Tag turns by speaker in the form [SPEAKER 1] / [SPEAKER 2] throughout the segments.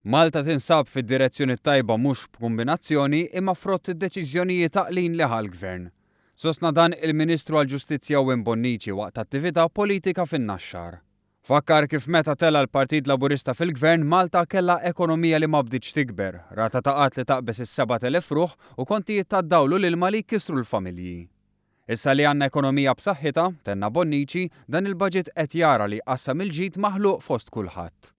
[SPEAKER 1] Malta tinsab fid-direzzjoni tajba mhux b'kumbinazzjoni imma frott id-deċiżjonijiet taqlin li l-Gvern. Sostna dan il-Ministru għall-Ġustizzja Owen Bonniċi waqt attività politika fin-Naxxar. Fakkar kif meta tella l-Partit Laburista fil-Gvern Malta kellha ekonomija li ma bdietx tikber, rata ta' qatt li taqbes is-7,000 ruħ u kontijiet tad-dawlu l-ilma li jkissru l-familji. Issa li għandna ekonomija b'saħħitha, tenna Bonniċi, dan il-baġit qed jara li qassam il-ġid maħluq fost kulħadd.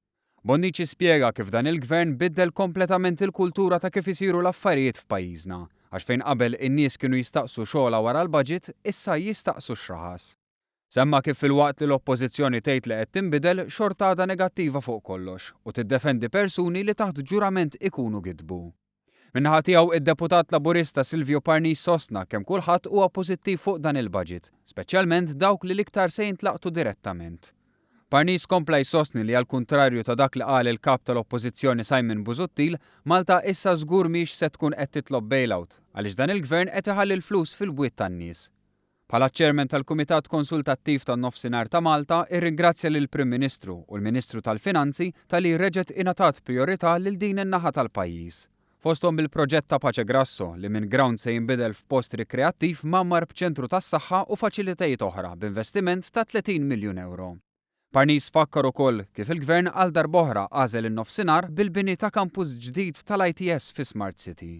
[SPEAKER 1] Bonniċi spjega kif dan il-Gvern biddel kompletament il-kultura ta' kif isiru l-affarijiet f'pajjiżna, għax fejn qabel in-nies kienu jistaqsu xogħla wara l-baġit, issa jistaqsu xraħas. Semma kif fil-waqt li l-oppożizzjoni tgħid li qed tinbidel xorta għadha negattiva fuq kollox u tiddefendi persuni li taħt ġurament ikunu gidbu. Minnaħa tiegħu id-deputat Laburista Silvio Parnis sostna kemm kulħadd huwa pożittiv fuq dan il-baġit, speċjalment dawk li l-iktar se jintlaqtu direttament. Parnis kompla jsostni li għall-kuntrarju ta' dak li qal il-kap tal-Oppożizzjoni Simon Busuttil, Malta issa żgur mhix se tkun qed titlob bailout għaliex dan il-Gvern qed iħalli l-flus fil-bwiet tan-nies. Bħala ċ-Chairman tal-Kumitat Konsultattiv tan-Nofsinhar ta' Malta irringrazzja lill-Prim Ministru u l-Ministru tal-Finanzi talli reġgħet ingħatat priorità lil din in-naħa tal-pajjiż. Fosthom bil-proġett ta' Paċe Grasso li minn ground se jinbidel f'post rikreattiv mammar b'ċentru tas-saħħa u faċilitajiet oħra b'investiment ta' 30 miljun euro. Parnis fakkar ukoll kif il-Gvern għal darb'oħra għażel in-nofsinhar bil-bini ta' kampus ġdid tal-ITS fi Smart City.